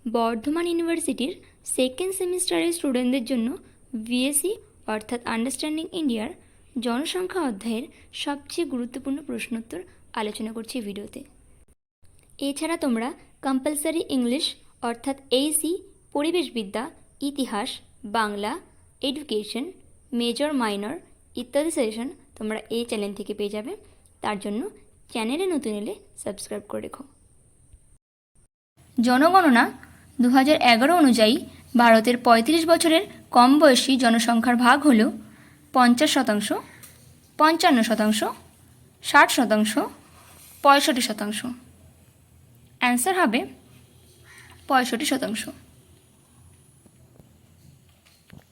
বর্ধমান ইউনিভার্সিটির সেকেন্ড সেমিস্টারের স্টুডেন্টদের জন্য বিএসসি অর্থাৎ আন্ডারস্ট্যান্ডিং ইন্ডিয়ার জনসংখ্যা অধ্যায়ের সবচেয়ে গুরুত্বপূর্ণ প্রশ্নোত্তর আলোচনা করছি ভিডিওতে। এছাড়া তোমরা কম্পালসারি ইংলিশ অর্থাৎ এইসি, পরিবেশবিদ্যা, ইতিহাস, বাংলা, এডুকেশন, মেজর মাইনর ইত্যাদি সাজেশন তোমরা এই চ্যানেল থেকে পেয়ে যাবে। তার জন্য চ্যানেলে নতুন এলে সাবস্ক্রাইব করে রেখো। জনগণনা 2011 অনুযায়ী ভারতের 35 বছরের কম বয়সী জনসংখ্যার ভাগ হল 50%, 55%, 60%, 65%। অ্যান্সার হবে 65%।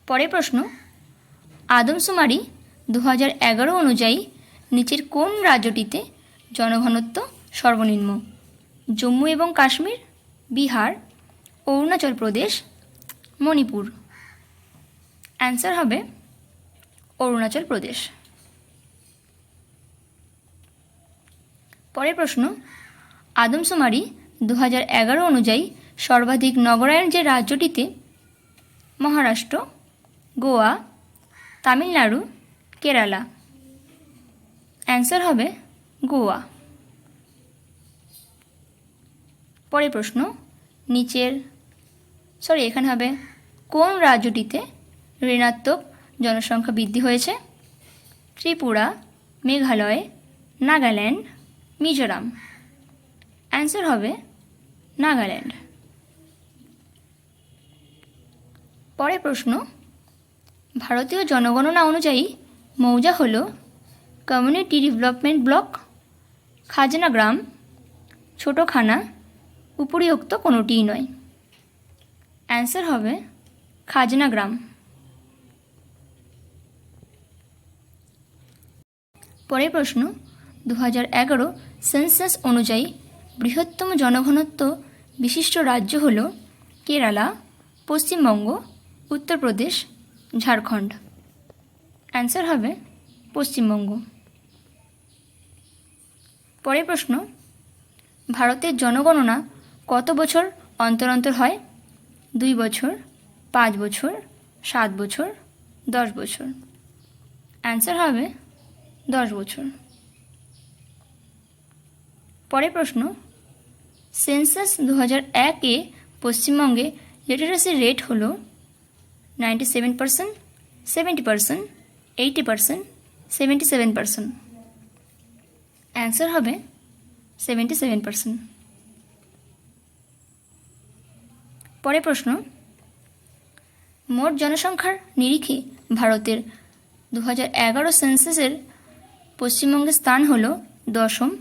পরের প্রশ্ন, আদমশুমারি 2011 অনুযায়ী নিচের কোন রাজ্যটিতে জনঘনত্ব সর্বনিম্ন? জম্মু এবং কাশ্মীর, বিহার, অরুণাচল প্রদেশ, মণিপুর। অ্যান্সার হবে অরুণাচল প্রদেশ। পরের প্রশ্ন, আদমশুমারি 2011 অনুযায়ী সর্বাধিক নগরায়ণ যে রাজ্যটিতে? মহারাষ্ট্র, গোয়া, তামিলনাড়ু, কেরালা। অ্যান্সার হবে গোয়া। পরের প্রশ্ন, এখানে হবে কোন রাজ্যটিতে ঋণাত্মক জনসংখ্যা বৃদ্ধি হয়েছে? ত্রিপুরা, মেঘালয়, নাগাল্যান্ড, মিজোরাম। অ্যান্সার হবে নাগাল্যান্ড। পরের প্রশ্ন, ভারতীয় জনগণনা অনুযায়ী মৌজা হল কমিউনিটি ডেভেলপমেন্ট ব্লক, খাজনা গ্রাম, ছোটোখানা, উপরিউক্ত কোনোটিই নয়। অ্যান্সার হবে খাজনা গ্রাম। পরের প্রশ্ন, 2011 সেন্সাস অনুযায়ী বৃহত্তম জনঘনত্ব বিশিষ্ট রাজ্য হল কেরালা, পশ্চিমবঙ্গ, উত্তরপ্রদেশ, ঝাড়খণ্ড। অ্যান্সার হবে পশ্চিমবঙ্গ। পরের প্রশ্ন, ভারতের জনগণনা কত বছর অন্তর অন্তর হয়? 2 বছর, 5 বছর, 7 বছর, 10 বছর। অ্যান্সার হবে 10 বছর। পরের প্রশ্ন, সেন্সাস 2001-এ পশ্চিমবঙ্গে লিটারেসি রেট হল 97%, 70%, 80%, 77%। অ্যান্সার হবে 77%। পরের প্রশ্ন, মোট জনসংখ্যার নিরিখে ভারতের 2011 সেন্সাসের পশ্চিমবঙ্গের স্থান হল 10ম,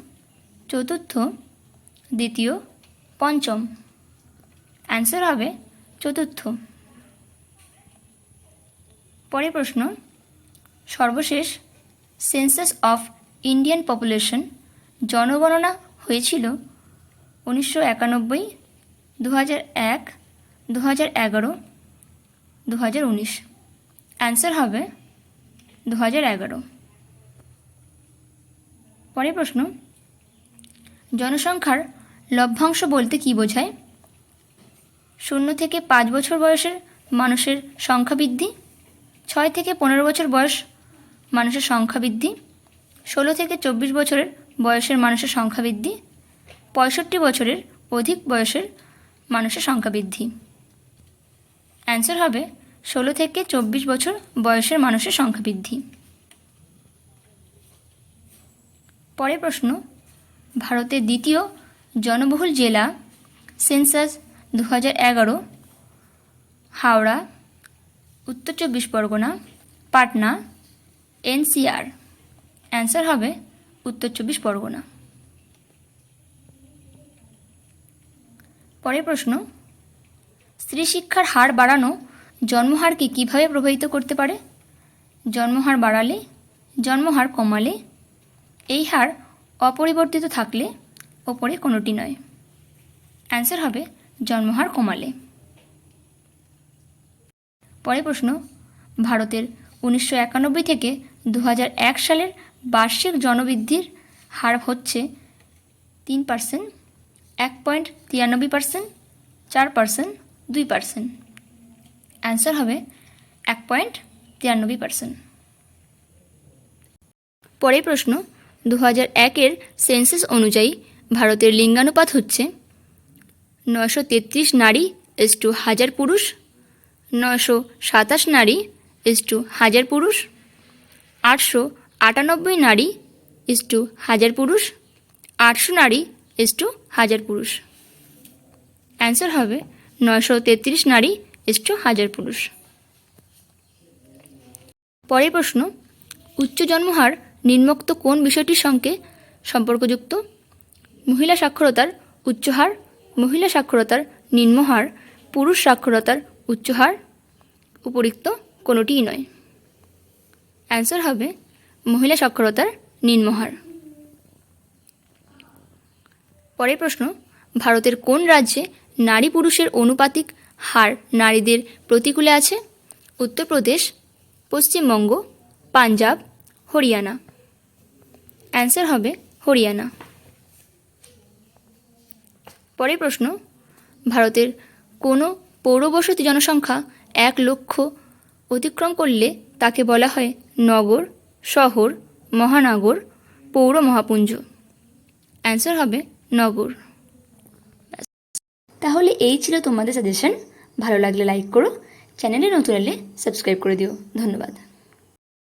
4র্থ, 2য়, 5ম। অ্যান্সার হবে 4র্থ। পরের প্রশ্ন, সর্বশেষ সেন্সাস অফ ইন্ডিয়ান পপুলেশন জনগণনা হয়েছিল 1991, 2001, 2011, 2019। অ্যান্সার হবে 2011। পরের প্রশ্ন, জনসংখ্যার লভ্যাংশ বলতে কী বোঝায়? 0 থেকে 5 বছর বয়সের মানুষের সংখ্যা বৃদ্ধি, 6 থেকে 15 বছর বয়স মানুষের সংখ্যা বৃদ্ধি, 16 থেকে 24 বছরের বয়সের মানুষের সংখ্যা বৃদ্ধি, 65 বছরের অধিক বয়সের মানুষের সংখ্যা বৃদ্ধি। অ্যান্সার হবে 16 থেকে 24 বছর বয়সের মানুষের সংখ্যা বৃদ্ধি। পরের প্রশ্ন, ভারতের দ্বিতীয় জনবহুল জেলা সেন্সাস 2011 হাওড়া, উত্তর 24 পরগনা, পাটনা, এনসিআর। অ্যান্সার হবে উত্তর 24 পরগনা। পরের প্রশ্ন, স্ত্রী শিক্ষার হার বাড়ানো জন্মহারকে কীভাবে প্রভাবিত করতে পারে? জন্মহার বাড়ালে, জন্মহার কমালে, এই হার অপরিবর্তিত থাকলে, ওপরে কোনোটি নয়। অ্যান্সার হবে জন্মহার কমালে। পরের প্রশ্ন, ভারতের 1991 থেকে 2001 সালের বার্ষিক জনবৃদ্ধির হার হচ্ছে 3%, 1.93%, 4%, 2%। অ্যান্সার হবে 1.93%। পরের প্রশ্ন, 2001-এর সেন্সাস অনুযায়ী ভারতের লিঙ্গানুপাত হচ্ছে 933 নারী ইস্টু 1000 পুরুষ, 927 নারী ইস্টু 1000 পুরুষ, 898 নারী ইস্টু 1000 পুরুষ, 800 নারী ইস্টু 1000 পুরুষ। অ্যান্সার হবে 933 নারী ইস্টু 1000 পুরুষ। পরের প্রশ্ন, উচ্চ জন্মহার নিম্নোক্ত কোন বিষয়টির সঙ্গে সম্পর্কযুক্ত? মহিলা সাক্ষরতার উচ্চ হার, মহিলা সাক্ষরতার নিম্ন হার, পুরুষ সাক্ষরতার উচ্চ হার, উপরিক্ত কোনোটিই নয়। অ্যান্সার হবে মহিলা সাক্ষরতার নিম্ন হার। পরের প্রশ্ন, ভারতের কোন রাজ্যে নারী পুরুষের অনুপাতিক হার নারীদের প্রতিকূলে আছে? উত্তরপ্রদেশ, পশ্চিমবঙ্গ, পাঞ্জাব, হরিয়ানা। অ্যান্সার হবে হরিয়ানা। পরের প্রশ্ন, ভারতের কোনো পৌরবসতি জনসংখ্যা 1 লক্ষ অতিক্রম করলে তাকে বলা হয় নগর, শহর, মহানগর, পৌর মহাপুঞ্জ। অ্যান্সার হবে নগর। তাহলে এই ছিল তোমাদের সাজেশন। ভালো লাগলে লাইক করো, চ্যানেলে নতুন এলে সাবস্ক্রাইব করে দিও। ধন্যবাদ।